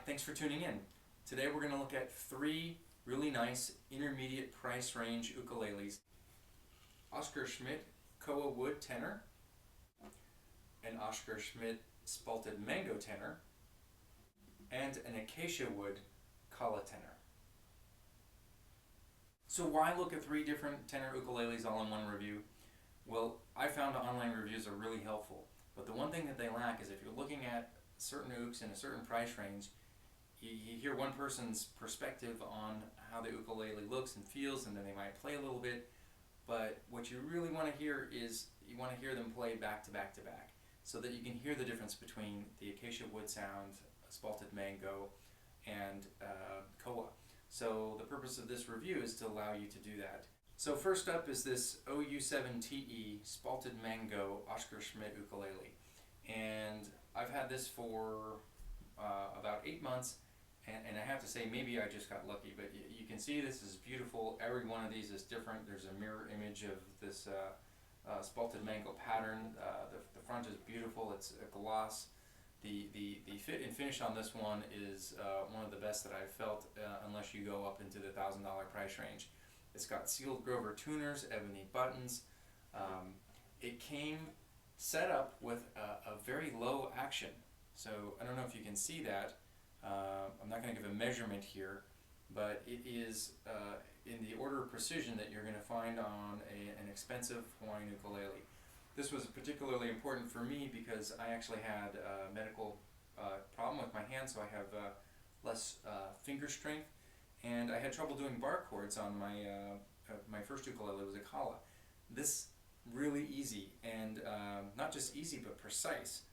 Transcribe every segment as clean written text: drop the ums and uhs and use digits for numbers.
thanks for tuning in. Today we're going to look at three really nice intermediate price range ukuleles. Oscar Schmidt Koa Wood tenor, an Oscar Schmidt Spalted Mango tenor, and an Acacia Wood Kala tenor. So why look at three different tenor ukuleles all in one review? Well, I found online reviews are really helpful, but the one thing that they lack is if you're looking at certain ukes in a certain price range, you hear one person's perspective on how the ukulele looks and feels, and then they might play a little bit, but what you really want to hear is you want to hear them play back to back to back, so that you can hear the difference between the Acacia Wood sound, Spalted Mango, and Koa. So the purpose of this review is to allow you to do that. So first up is this OU6CLE Spalted Mango Oscar Schmidt ukulele, and I've had this for about 8 months, and I have to say maybe I just got lucky, but you can see this is beautiful. Every one of these is different. There's a mirror image of this Spalted Mango pattern. The front is beautiful. It's a gloss. The fit and finish on this one is one of the best that I've felt, unless you go up into the $1,000 price range. It's got sealed Grover tuners, ebony buttons. It came set up with a very low action. So I don't know if you can see that. I'm not going to give a measurement here, but it is in the order of precision that you're going to find on an expensive Hawaiian ukulele. This was particularly important for me because I actually had a medical problem with my hand, so I have less finger strength, and I had trouble doing bar chords on my first ukulele. It was a Kala. This really easy, and not just easy but precise.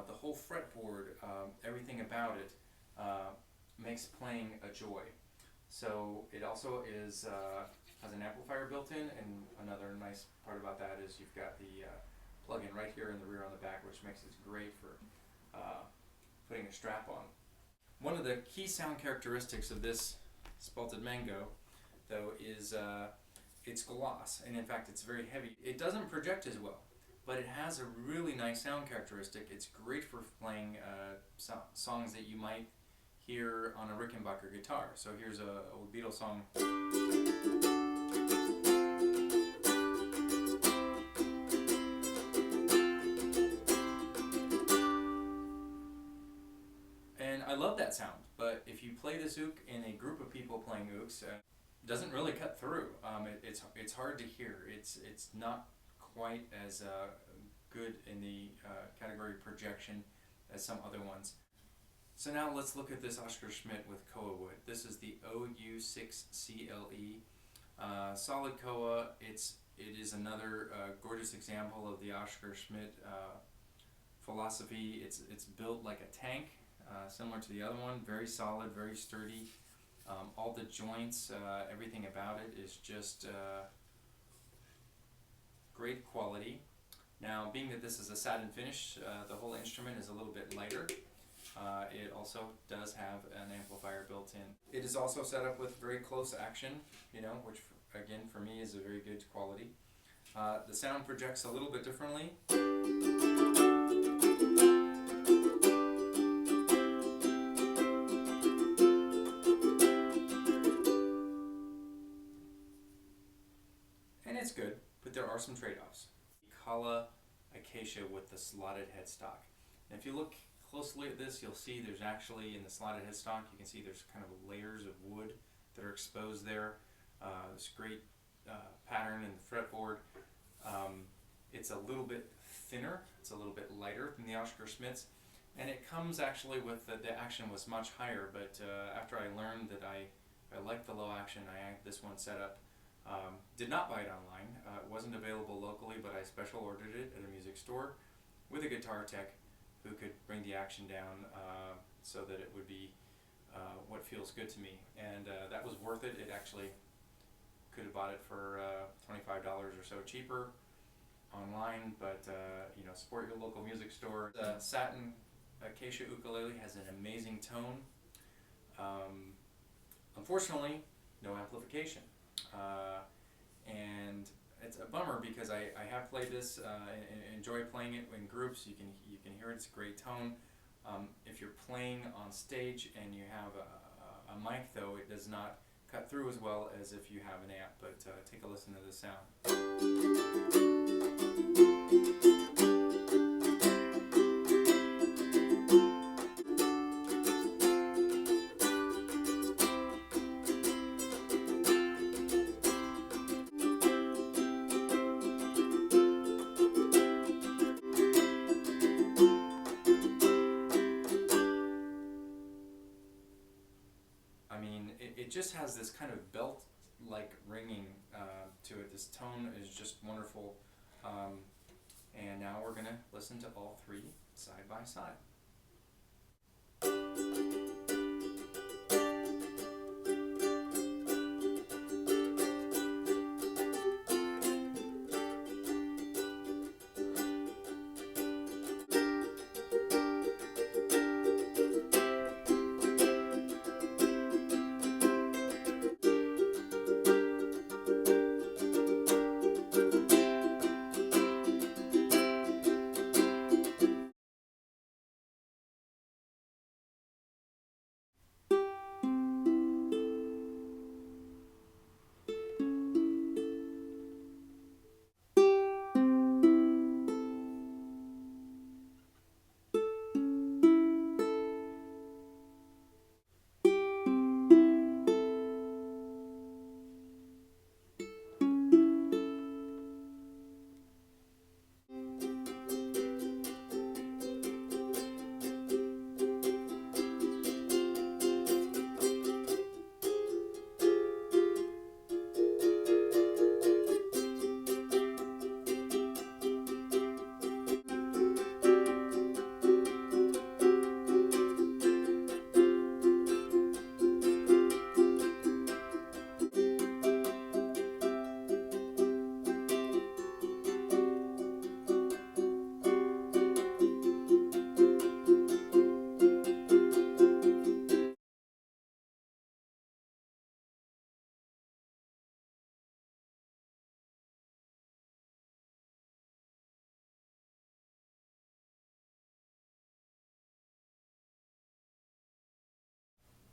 The whole fretboard, everything about it makes playing a joy. So it also is has an amplifier built in, and another nice part about that is you've got the plug-in right here in the rear on the back, which makes it great for putting a strap on. One of the key sound characteristics of this Spalted Mango, though, is its gloss, and in fact it's very heavy. It doesn't project as well, but it has a really nice sound characteristic. It's great for playing songs that you might hear on a Rickenbacker guitar. So here's a old Beatles song. And I love that sound, but if you play this uke in a group of people playing ukes, it doesn't really cut through. It's hard to hear. It's not quite as good in the category projection as some other ones. So now let's look at this Oscar Schmidt with Koa Wood. This is the OU6CLE. Solid Koa. It is another gorgeous example of the Oscar Schmidt philosophy. It's built like a tank, similar to the other one. Very solid, very sturdy. All the joints, everything about it is just great quality. Now, being that this is a satin finish, the whole instrument is a little bit lighter. It also does have an amplifier built in. It is also set up with very close action, which again for me is a very good quality. The sound projects a little bit differently. And it's good, but there are some trade-offs. Kala Acacia with the slotted headstock. And if you look closely at this, you'll see there's actually, in the slotted headstock, you can see there's kind of layers of wood that are exposed there. This great pattern in the fretboard. It's a little bit thinner, it's a little bit lighter than the Oscar Schmidt's, and it comes actually with the action was much higher, but after I learned that I liked the low action, I had this one set up. Did not buy it online. It wasn't available locally, but I special ordered it at a music store with a guitar tech who could bring the action down so that it would be what feels good to me. And that was worth it. It actually could have bought it for $25 or so cheaper online, but support your local music store. The satin Acacia ukulele has an amazing tone. Unfortunately, no amplification. And it's a bummer because I have played this and enjoy playing it in groups. You can hear it's a great tone. If you're playing on stage and you have a mic though, it does not cut through as well as if you have an amp, but take a listen to the sound. I mean, it just has this kind of belt-like ringing to it. This tone is just wonderful. And now we're going to listen to all three side by side.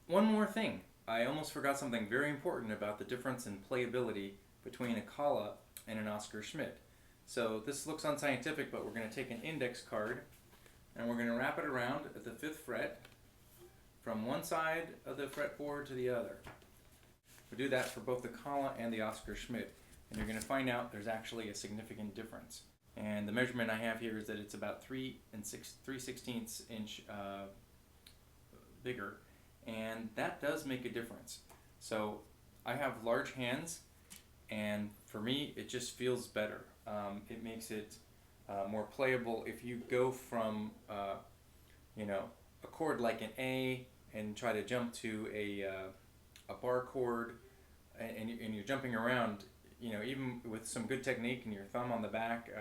One more thing. I almost forgot something very important about the difference in playability between a KA and an Oscar Schmidt. So this looks unscientific, but we're going to take an index card and we're going to wrap it around at the 5th fret from one side of the fretboard to the other. We do that for both the KA and the Oscar Schmidt, and you're going to find out there's actually a significant difference. And the measurement I have here is that it's about 3/16 inch bigger. And that does make a difference. So I have large hands, and for me it just feels better. It makes it more playable. If you go from a chord like an A and try to jump to a bar chord, and you're jumping around, even with some good technique and your thumb on the back,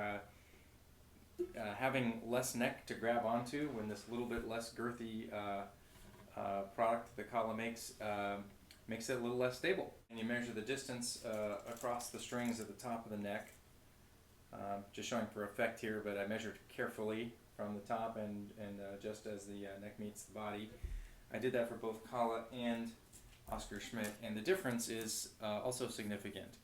having less neck to grab onto when this little bit less girthy product the KA makes it a little less stable. And you measure the distance across the strings at the top of the neck. Just showing for effect here, but I measured carefully from the top and just as the neck meets the body. I did that for both KA and Oscar Schmidt, and the difference is also significant.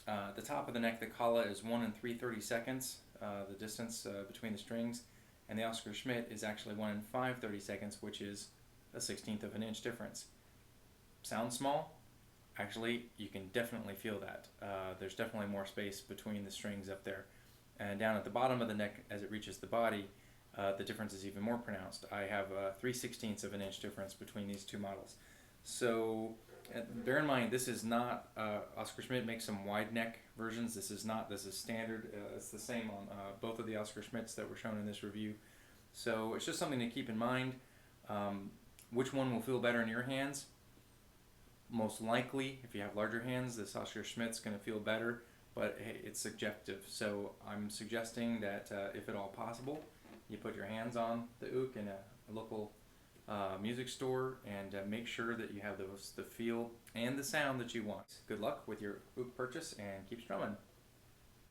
The top of the neck, the KA is 1 3/32, the distance between the strings, and the Oscar Schmidt is actually 1 5/32, which is a 1/16 of an inch difference. Sounds small? Actually, you can definitely feel that. There's definitely more space between the strings up there. And down at the bottom of the neck, as it reaches the body, the difference is even more pronounced. I have a 3/16 of an inch difference between these two models. So bear in mind, this is not, Oscar Schmidt makes some wide neck versions. This is not, this is standard. It's the same on both of the Oscar Schmidts that were shown in this review. So it's just something to keep in mind. Which one will feel better in your hands? Most likely, if you have larger hands, this Oscar Schmidt's going to feel better, but hey, it's subjective. So I'm suggesting that if at all possible, you put your hands on the uke in a local music store and make sure that you have the feel and the sound that you want. Good luck with your uke purchase and keep strumming.